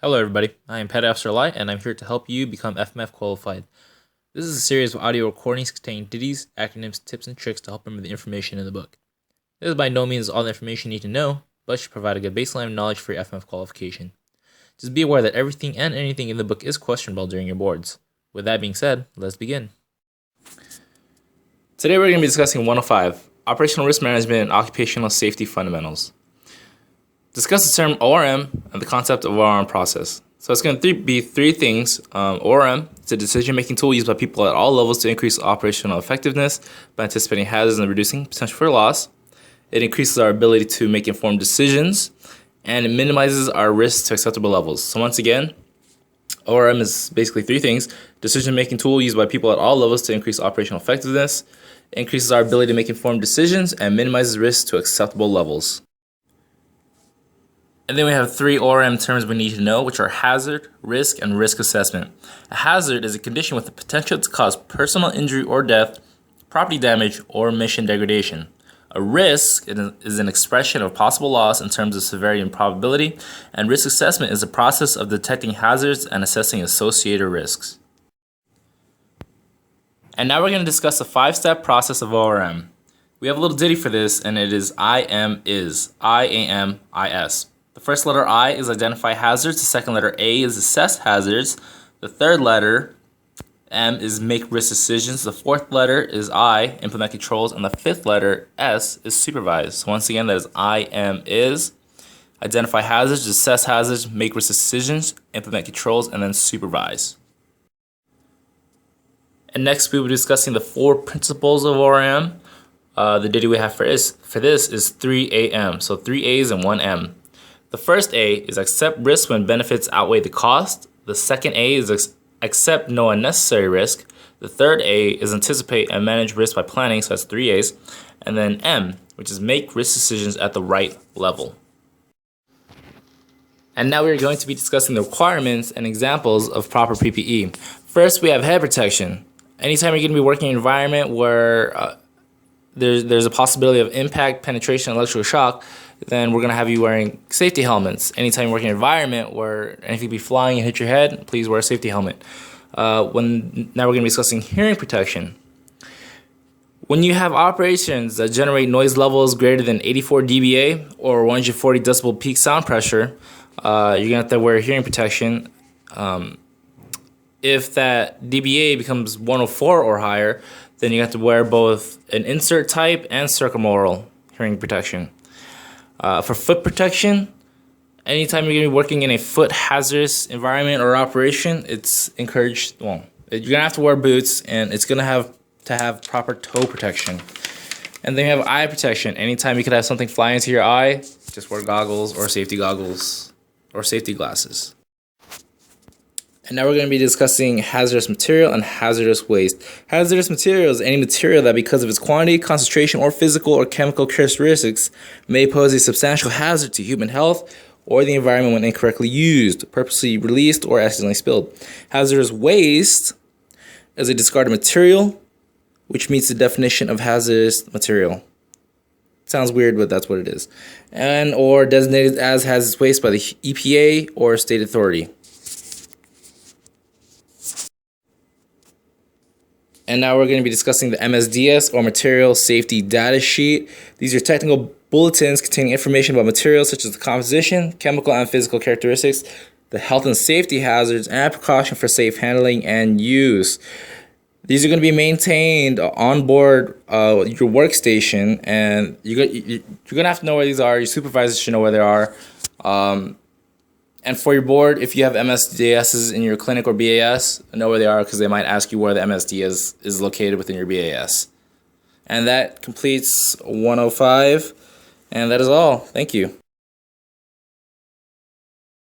Hello everybody, I am Petty Officer Light and I'm here to help you become FMF qualified. This is a series of audio recordings containing ditties, acronyms, tips, and tricks to help remember the information in the book. This is by no means all the information you need to know, but should provide a good baseline of knowledge for your FMF qualification. Just be aware that everything and anything in the book is questionable during your boards. With that being said, let's begin. Today we're going to be discussing 105, Operational Risk Management and Occupational Safety Fundamentals. Discuss the term ORM and the concept of ORM process. So it's going to be three things. ORM is a decision-making tool used by people at all levels to increase operational effectiveness by anticipating hazards and reducing potential for loss. It increases our ability to make informed decisions, and it minimizes our risks to acceptable levels. So once again, ORM is basically three things. Decision-making tool used by people at all levels to increase operational effectiveness, increases our ability to make informed decisions, and minimizes risks to acceptable levels. And then we have three ORM terms we need to know, which are hazard, risk, and risk assessment. A hazard is a condition with the potential to cause personal injury or death, property damage, or mission degradation. A risk is an expression of possible loss in terms of severity and probability, and risk assessment is the process of detecting hazards and assessing associated risks. And now we're going to discuss the 5-step process of ORM. We have a little ditty for this, and it is I-AM-IS. I-A-M-I-S. The first letter I is identify hazards, the second letter A is assess hazards, the third letter M is make risk decisions, the fourth letter is I, implement controls, and the fifth letter S is supervise. So once again, that is I-AM-IS, identify hazards, assess hazards, make risk decisions, implement controls, and then supervise. And next we will be discussing the 4 principles of ORM. The ditty we have for this is 3 AM, so 3 A's and 1 M. The first A is accept risk when benefits outweigh the cost. The second A is accept no unnecessary risk. The third A is anticipate and manage risk by planning, so that's 3 A's. And then M, which is make risk decisions at the right level. And now we're going to be discussing the requirements and examples of proper PPE. First, we have head protection. Anytime you're going to be working in an environment where there's a possibility of impact, penetration, and electrical shock, then we're going to have you wearing safety helmets. Anytime you work in an environment where anything could be flying and hit your head, please wear a safety helmet. Now we're going to be discussing hearing protection. When you have operations that generate noise levels greater than 84 dBA or 140 decibel peak sound pressure, you're going to have to wear hearing protection. If that dBA becomes 104 or higher, then you have to wear both an insert type and circumaural hearing protection. For foot protection, anytime you're going to be working in a foot hazardous environment or operation, it's encouraged, you're going to have to wear boots, and it's going to have proper toe protection. And then you have eye protection. Anytime you could have something fly into your eye, just wear goggles or safety glasses. And now we're going to be discussing hazardous material and hazardous waste. Hazardous material is any material that because of its quantity, concentration, or physical or chemical characteristics may pose a substantial hazard to human health or the environment when incorrectly used, purposely released, or accidentally spilled. Hazardous waste is a discarded material which meets the definition of hazardous material. Sounds weird, but that's what it is. And or designated as hazardous waste by the EPA or state authority. And now we're going to be discussing the MSDS, or Material Safety Data Sheet. These are technical bulletins containing information about materials such as the composition, chemical and physical characteristics, the health and safety hazards, and precaution for safe handling and use. These are going to be maintained on board your workstation, and you're going to have to know where these are. Your supervisors should know where they are. And for your board, if you have MSDSs in your clinic or BAS, know where they are, because they might ask you where the MSDS is located within your BAS. And that completes 105, and that is all. Thank you.